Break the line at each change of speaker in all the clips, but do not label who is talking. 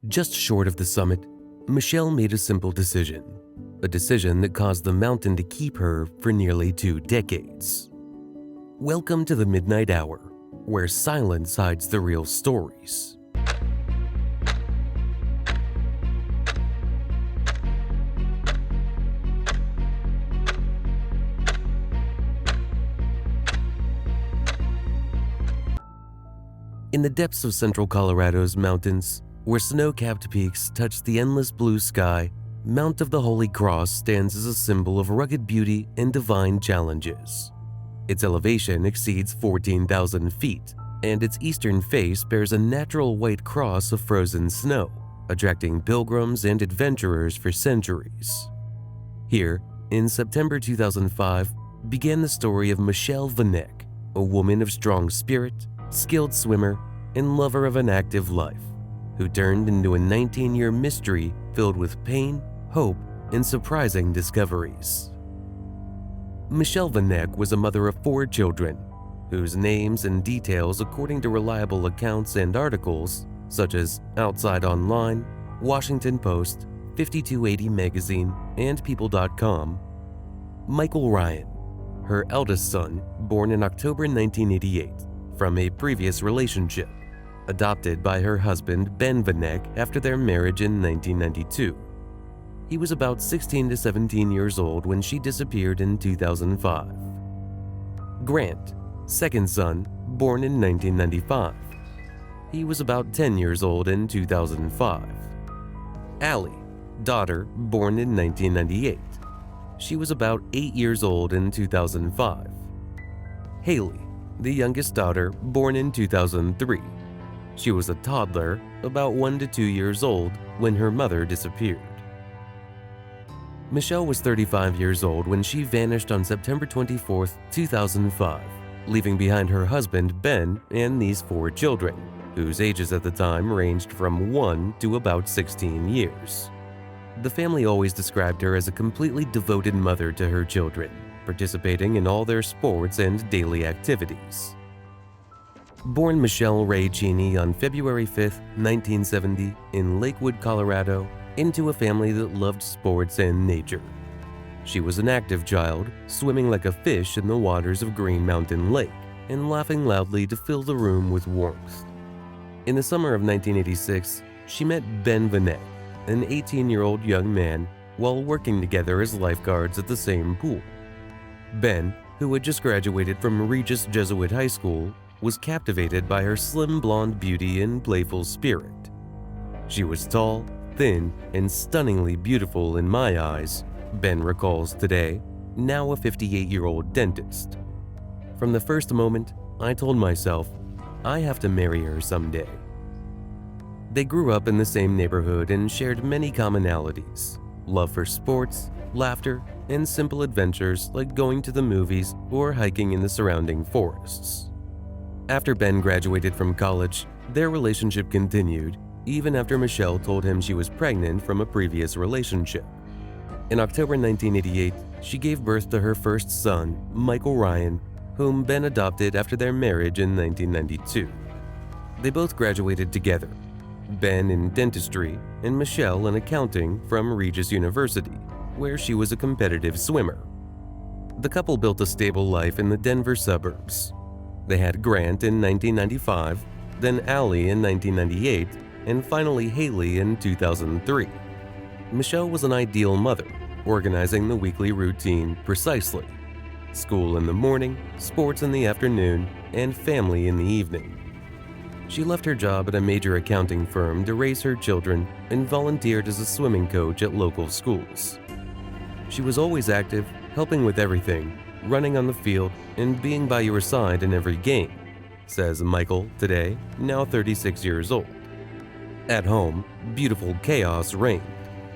Just short of the summit, Michelle made a simple decision, a decision that caused the mountain to keep her for nearly 2 decades. Welcome to the Midnight Hour, where silence hides the real stories. In the depths of central Colorado's mountains, where snow-capped peaks touch the endless blue sky, Mount of the Holy Cross stands as a symbol of rugged beauty and divine challenges. Its elevation exceeds 14,000 feet, and its eastern face bears a natural white cross of frozen snow, attracting pilgrims and adventurers for centuries. Here, in September 2005, began the story of Michelle Vanek, a woman of strong spirit, skilled swimmer, and lover of an active life, who turned into a 19-year mystery filled with pain, hope, and surprising discoveries. Michelle Vanek was a mother of 4 children, whose names and details, according to reliable accounts and articles such as Outside Online, Washington Post, 5280 Magazine, and People.com. Michael Ryan, her eldest son, born in October 1988 from a previous relationship, adopted by her husband Ben Vanek after their marriage in 1992. He was about 16 to 17 years old when she disappeared in 2005. Grant, second son, born in 1995. He was about 10 years old in 2005. Allie, daughter, born in 1998. She was about 8 years old in 2005. Haley, the youngest daughter, born in 2003. She was a toddler, about 1 to 2 years old, when her mother disappeared. Michelle was 35 years old when she vanished on September 24, 2005, leaving behind her husband Ben and these 4 children, whose ages at the time ranged from 1 to about 16 years. The family always described her as a completely devoted mother to her children, participating in all their sports and daily activities. Born Michelle Ray Cheney on February 5, 1970, in Lakewood, Colorado, into a family that loved sports and nature. She was an active child, swimming like a fish in the waters of Green Mountain Lake and laughing loudly to fill the room with warmth. In the summer of 1986, she met Ben Vanek, an 18-year-old young man, while working together as lifeguards at the same pool. Ben, who had just graduated from Regis Jesuit High School, was captivated by her slim blonde beauty and playful spirit. She was tall, thin, and stunningly beautiful in my eyes, Ben recalls today, now a 58-year-old dentist. From the first moment, I told myself, I have to marry her someday. They grew up in the same neighborhood and shared many commonalities: love for sports, laughter, and simple adventures like going to the movies or hiking in the surrounding forests. After Ben graduated from college, their relationship continued, even after Michelle told him she was pregnant from a previous relationship. In October 1988, she gave birth to her first son, Michael Ryan, whom Ben adopted after their marriage in 1992. They both graduated together, Ben in dentistry and Michelle in accounting from Regis University, where she was a competitive swimmer. The couple built a stable life in the Denver suburbs. They had Grant in 1995, then Allie in 1998, and finally Haley in 2003. Michelle was an ideal mother, organizing the weekly routine precisely: school in the morning, sports in the afternoon, and family in the evening. She left her job at a major accounting firm to raise her children and volunteered as a swimming coach at local schools. She was always active, helping with everything, running on the field, and being by your side in every game, says Michael today, now 36 years old. At home, beautiful chaos reigned.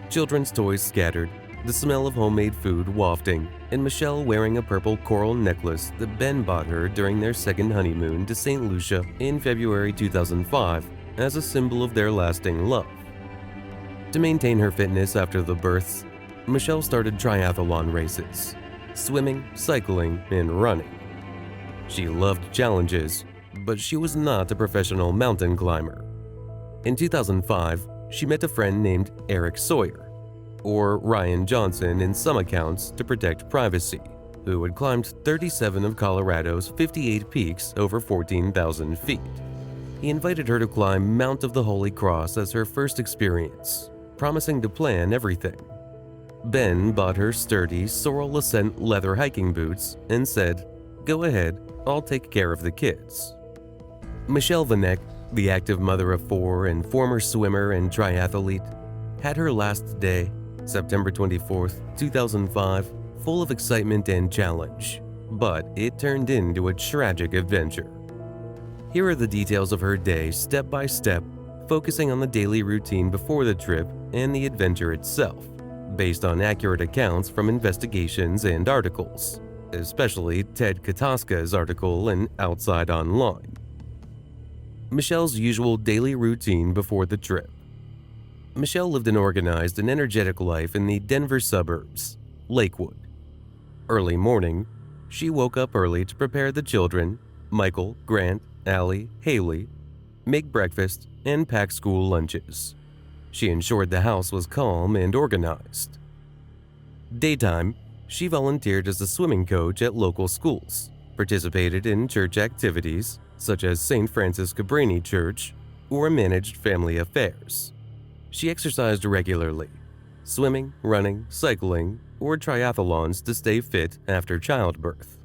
Children's toys scattered, the smell of homemade food wafting, and Michelle wearing a purple coral necklace that Ben bought her during their second honeymoon to St. Lucia in February 2005 as a symbol of their lasting love. To maintain her fitness after the births, Michelle started triathlon races: swimming, cycling, and running. She loved challenges, but she was not a professional mountain climber. In 2005, she met a friend named Eric Sawyer, or Ryan Johnson in some accounts to protect privacy, who had climbed 37 of Colorado's 58 peaks over 14,000 feet. He invited her to climb Mount of the Holy Cross as her first experience, promising to plan everything. Ben bought her sturdy Sorel Ascent leather hiking boots and said, "Go ahead, I'll take care of the kids." Michelle Vanek, the active mother of 4 and former swimmer and triathlete, had her last day, September 24, 2005, full of excitement and challenge, but it turned into a tragic adventure. Here are the details of her day step by step, focusing on the daily routine before the trip and the adventure itself, based on accurate accounts from investigations and articles, especially 𝐃𝐨𝐧'𝐭's article in Outside Online. Michelle's usual daily routine before the trip. Michelle lived an organized and energetic life in the Denver suburbs, Lakewood. Early morning, she woke up early to prepare the children, Michael, Grant, Allie, Haley, make breakfast, and pack school lunches. She ensured the house was calm and organized. Daytime, she volunteered as a swimming coach at local schools, participated in church activities such as St. Francis Cabrini Church, or managed family affairs. She exercised regularly, swimming, running, cycling, or triathlons to stay fit after childbirth.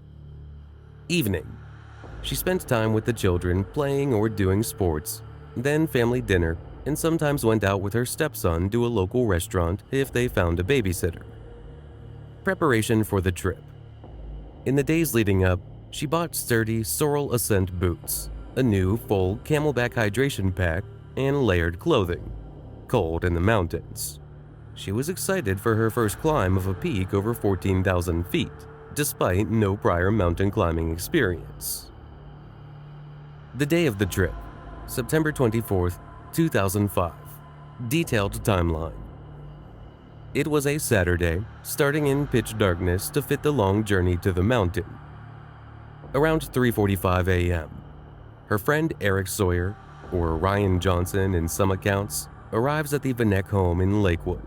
Evening, she spent time with the children playing or doing sports, then family dinner, and sometimes went out with her stepson to a local restaurant if they found a babysitter. Preparation for the trip. In the days leading up, she bought sturdy Sorel Ascent boots, a new full Camelback hydration pack, and layered clothing. Cold in the mountains. She was excited for her first climb of a peak over 14,000 feet, despite no prior mountain climbing experience. The day of the trip, September 24, 2005. Detailed timeline. It was a Saturday, starting in pitch darkness to fit the long journey to the mountain. Around 3:45 a.m., her friend Eric Sawyer, or Ryan Johnson in some accounts, arrives at the Vanek home in Lakewood.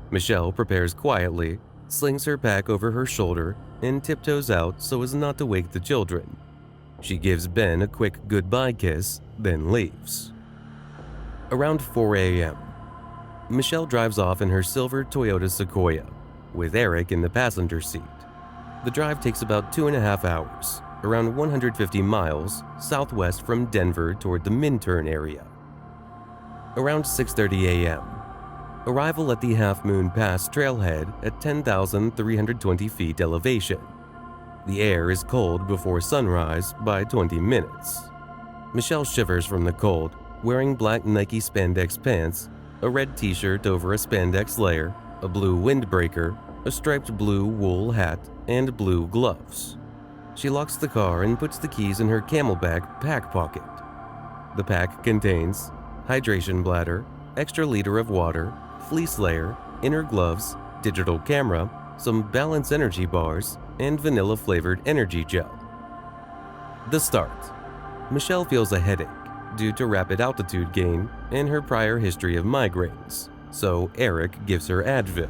Michelle prepares quietly, slings her pack over her shoulder, and tiptoes out so as not to wake the children. She gives Ben a quick goodbye kiss, then leaves. Around 4 a.m., Michelle drives off in her silver Toyota Sequoia, with Eric in the passenger seat. The drive takes about 2.5 hours, around 150 miles southwest from Denver toward the Minturn area. Around 6:30 a.m., arrival at the Half Moon Pass trailhead at 10,320 feet elevation. The air is cold before sunrise by 20 minutes. Michelle shivers from the cold, wearing black Nike spandex pants, a red t-shirt over a spandex layer, a blue windbreaker, a striped blue wool hat, and blue gloves. She locks the car and puts the keys in her Camelback pack pocket. The pack contains hydration bladder, extra liter of water, fleece layer, inner gloves, digital camera, some Balance energy bars, and vanilla-flavored energy gel. The start. Michelle feels a headache due to rapid altitude gain and her prior history of migraines, so Eric gives her Advil.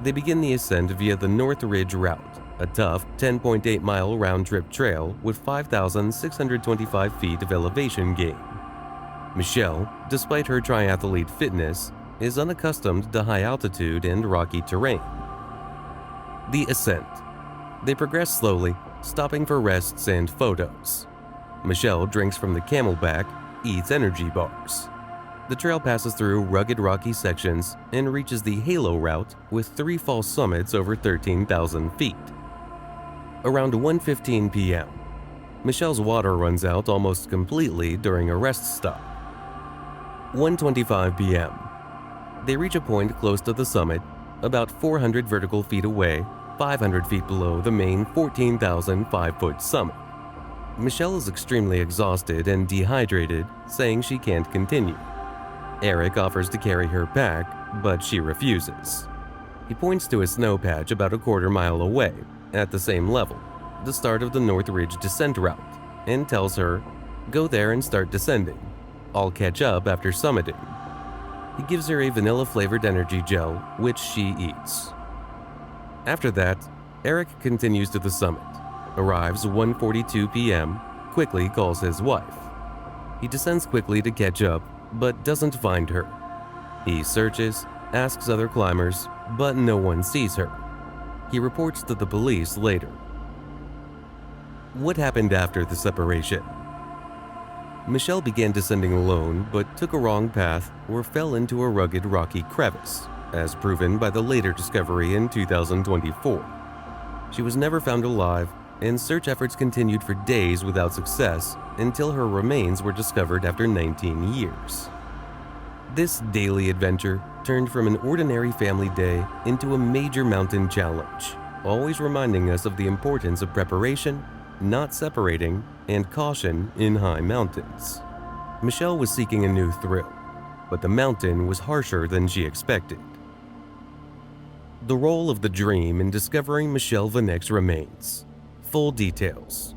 They begin the ascent via the North Ridge route, a tough 10.8-mile round-trip trail with 5,625 feet of elevation gain. Michelle, despite her triathlete fitness, is unaccustomed to high altitude and rocky terrain. The ascent. They progress slowly, stopping for rests and photos. Michelle drinks from the Camelback, eats energy bars. The trail passes through rugged rocky sections and reaches the Halo route with 3 false summits over 13,000 feet. Around 1:15 p.m., Michelle's water runs out almost completely during a rest stop. 1:25 p.m. They reach a point close to the summit, about 400 vertical feet away, 500 feet below the main 14,005-foot summit. Michelle is extremely exhausted and dehydrated, saying she can't continue. Eric offers to carry her pack, but she refuses. He points to a snow patch about a quarter mile away, at the same level, the start of the North Ridge descent route, and tells her, "Go there and start descending. I'll catch up after summiting." He gives her a vanilla-flavored energy gel, which she eats. After that, Eric continues to the summit, arrives 1:42 p.m., quickly calls his wife. He descends quickly to catch up, but doesn't find her. He searches, asks other climbers, but no one sees her. He reports to the police later. What happened after the separation? Michelle began descending alone, but took a wrong path or fell into a rugged rocky crevice, as proven by the later discovery in 2024. She was never found alive, and search efforts continued for days without success until her remains were discovered after 19 years. This daily adventure turned from an ordinary family day into a major mountain challenge, always reminding us of the importance of preparation, not separating, and caution in high mountains. Michelle was seeking a new thrill, but the mountain was harsher than she expected. The role of the dream in discovering Michelle Vanek's remains. Full details.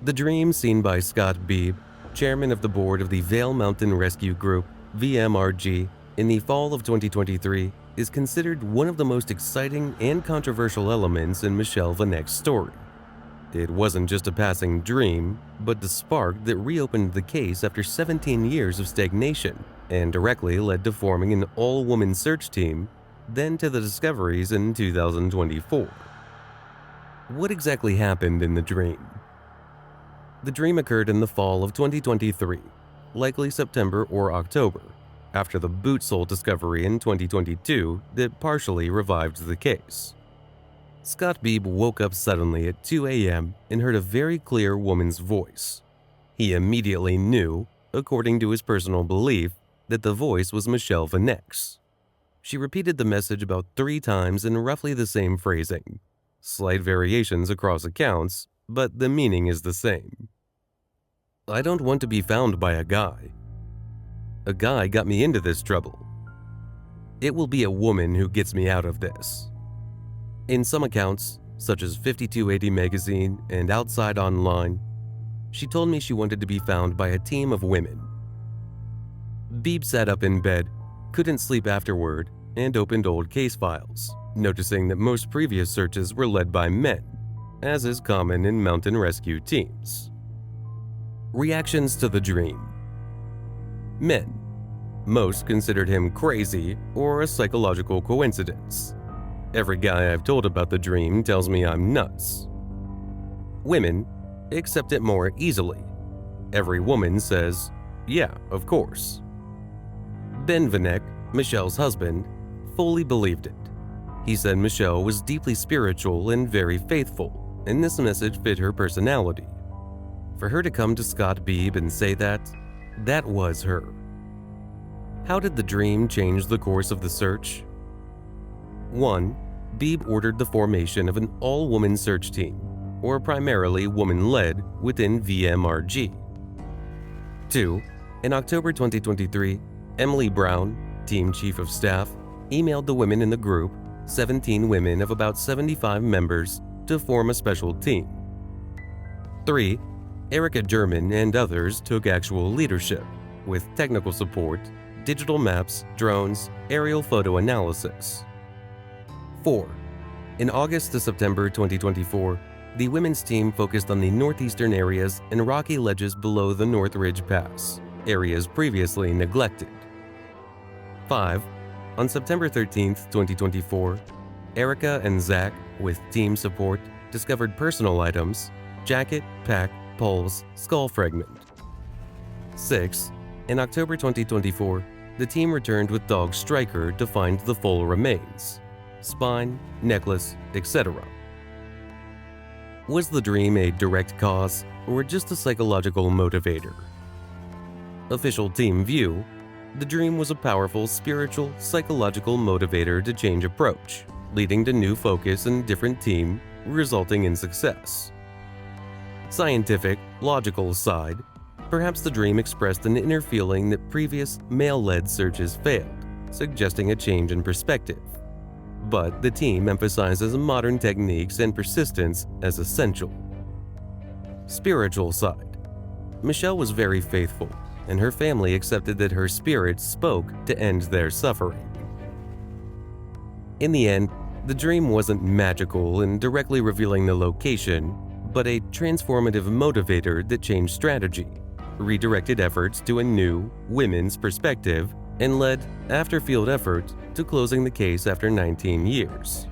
The dream seen by Scott Beebe, chairman of the board of the Vail Mountain Rescue Group, VMRG, in the fall of 2023, is considered one of the most exciting and controversial elements in Michelle Vanek's story. It wasn't just a passing dream, but the spark that reopened the case after 17 years of stagnation and directly led to forming an all-woman search team, then to the discoveries in 2024. What exactly happened in the dream? The dream occurred in the fall of 2023, likely September or October, after the boot sole discovery in 2022 that partially revived the case. Scott Beebe woke up suddenly at 2 a.m. and heard a very clear woman's voice. He immediately knew, according to his personal belief, that the voice was Michelle Vanek's. She repeated the message about 3 times in roughly the same phrasing. Slight variations across accounts, but the meaning is the same. I don't want to be found by a guy. A guy got me into this trouble. It will be a woman who gets me out of this. In some accounts, such as 5280 Magazine and Outside Online, she told me she wanted to be found by a team of women. Beebe sat up in bed, couldn't sleep afterward, and opened old case files, noticing that most previous searches were led by men, as is common in mountain rescue teams. Reactions to the dream. Men. Most considered him crazy or a psychological coincidence. Every guy I've told about the dream tells me I'm nuts. Women accept it more easily. Every woman says, yeah, of course. Ben Vanek, Michelle's husband, fully believed it. He said Michelle was deeply spiritual and very faithful, and this message fit her personality. For her to come to Scott Beebe and say that was her. How did the dream change the course of the search? 1. Beebe ordered the formation of an all-woman search team, or primarily woman-led, within VMRG. 2. In October 2023, Emily Brown, team chief of staff, emailed the women in the group, 17 women of about 75 members, to form a special team. 3. Erica German and others took actual leadership, with technical support, digital maps, drones, aerial photo analysis. 4. In August to September 2024, the women's team focused on the northeastern areas and rocky ledges below the North Ridge Pass, areas previously neglected. 5. On September 13, 2024, Erica and Zach, with team support, discovered personal items, jacket, pack, poles, skull fragment. 6. In October 2024, the team returned with dog Striker to find the full remains. Spine, necklace, etc. Was the dream a direct cause or just a psychological motivator? Official team view: the dream was a powerful spiritual, psychological motivator to change approach, leading to new focus and different team, resulting in success. Scientific, logical side: perhaps the dream expressed an inner feeling that previous male-led searches failed, suggesting a change in perspective. But the team emphasizes modern techniques and persistence as essential. Spiritual side: Michelle was very faithful, and her family accepted that her spirit spoke to end their suffering. In the end, the dream wasn't magical in directly revealing the location, but a transformative motivator that changed strategy, redirected efforts to a new, women's perspective, and led, after field effort, to closing the case after 19 years.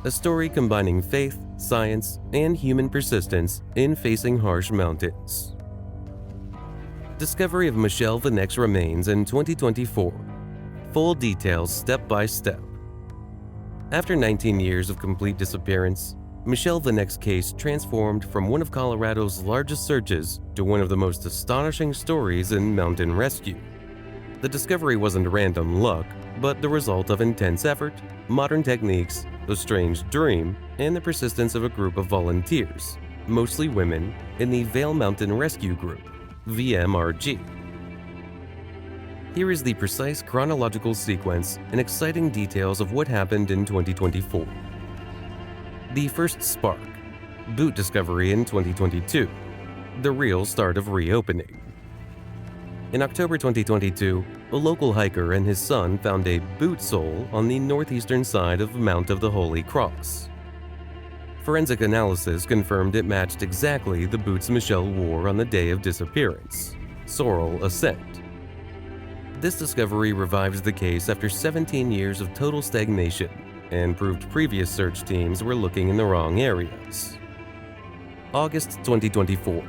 A story combining faith, science, and human persistence in facing harsh mountains. Discovery of Michelle Vanek's remains in 2024. Full details step by step. After 19 years of complete disappearance, Michelle Vanek's case transformed from one of Colorado's largest searches to one of the most astonishing stories in mountain rescue. The discovery wasn't random luck, but the result of intense effort, modern techniques, a strange dream, and the persistence of a group of volunteers, mostly women, in the Vail Mountain Rescue Group, VMRG. Here is the precise chronological sequence and exciting details of what happened in 2024. The first spark, boot discovery in 2022, the real start of reopening. In October 2022, a local hiker and his son found a boot sole on the northeastern side of Mount of the Holy Cross. Forensic analysis confirmed it matched exactly the boots Michelle wore on the day of disappearance, Sorrel Ascent. This discovery revived the case after 17 years of total stagnation and proved previous search teams were looking in the wrong areas. August 2024,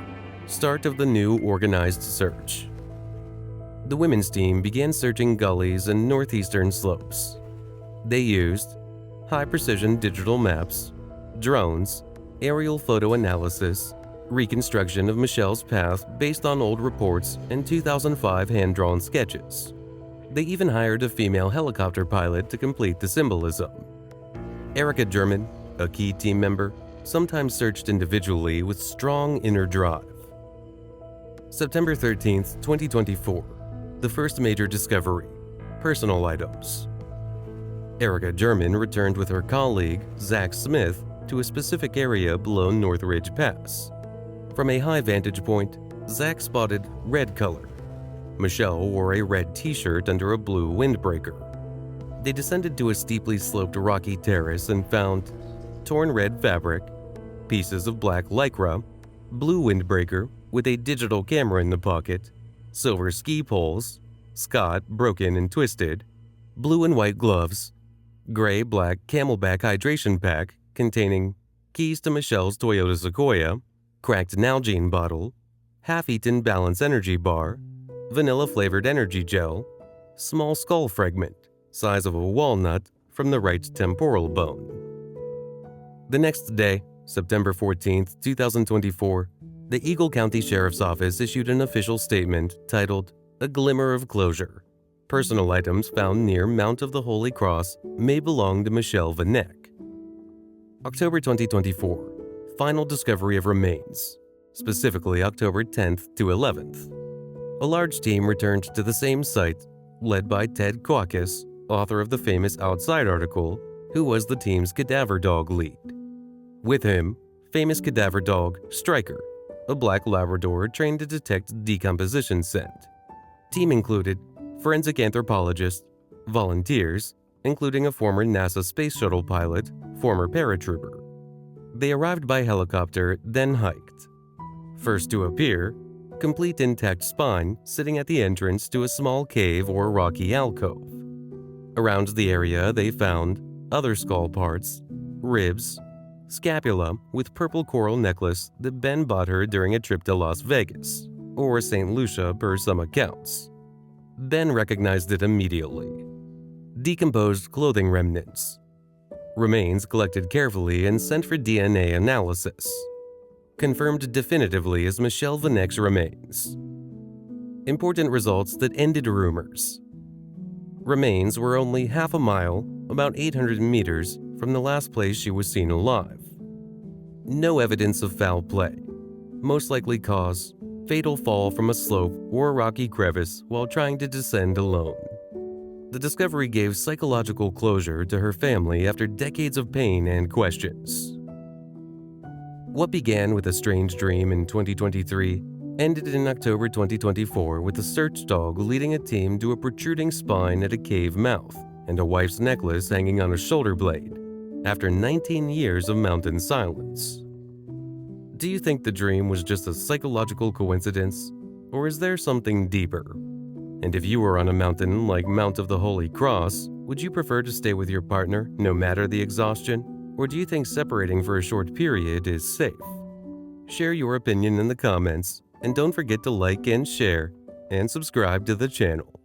start of the new organized search. The women's team began searching gullies and northeastern slopes. They used high-precision digital maps, drones, aerial photo analysis, reconstruction of Michelle's path based on old reports and 2005 hand-drawn sketches. They even hired a female helicopter pilot to complete the symbolism. 𝐸𝐮𝐬𝐫𝐿, a key team member, sometimes searched individually with strong inner drive. September 13, 2024, the first major discovery, personal items. 𝐸𝐿 returned with her colleague, Zach Smith, to a specific area below North Ridge Pass. From a high vantage point, Zach spotted red color. Michelle wore a red t-shirt under a blue windbreaker. They descended to a steeply sloped rocky terrace and found torn red fabric, pieces of black lycra, blue windbreaker with a digital camera in the pocket, silver ski poles, Scott broken and twisted, blue and white gloves, gray-black Camelback hydration pack containing keys to Michelle's Toyota Sequoia, cracked Nalgene bottle, half-eaten Balance energy bar, vanilla-flavored energy gel, small skull fragment, size of a walnut, from the right temporal bone. The next day, September 14, 2024, the Eagle County Sheriff's Office issued an official statement titled, "A Glimmer of Closure. Personal items found near Mount of the Holy Cross may belong to Michelle Vanek." October 2024, final discovery of remains, specifically October 10th to 11th. A large team returned to the same site, led by Ted Koakis, author of the famous Outside article, who was the team's cadaver dog lead. With him, famous cadaver dog Striker, a black Labrador trained to detect decomposition scent. Team included forensic anthropologists, volunteers, including a former NASA space shuttle pilot, former paratrooper. They arrived by helicopter, then hiked. First to appear, complete intact spine sitting at the entrance to a small cave or rocky alcove. Around the area, they found other skull parts, ribs, scapula with purple coral necklace that Ben bought her during a trip to Las Vegas, or St. Lucia per some accounts. Ben recognized it immediately. Decomposed clothing remnants. Remains collected carefully and sent for DNA analysis. Confirmed definitively as Michelle Vanek's remains. Important results that ended rumors. Remains were only half a mile, about 800 meters, from the last place she was seen alive. No evidence of foul play. Most likely cause, fatal fall from a slope or a rocky crevice while trying to descend alone. The discovery gave psychological closure to her family after decades of pain and questions. What began with a strange dream in 2023 ended in October 2024 with a search dog leading a team to a protruding spine at a cave mouth and a wife's necklace hanging on a shoulder blade, after 19 years of mountain silence. Do you think the dream was just a psychological coincidence, or is there something deeper? And if you were on a mountain like Mount of the Holy Cross, would you prefer to stay with your partner no matter the exhaustion, or do you think separating for a short period is safe? Share your opinion in the comments, and don't forget to like and share, and subscribe to the channel.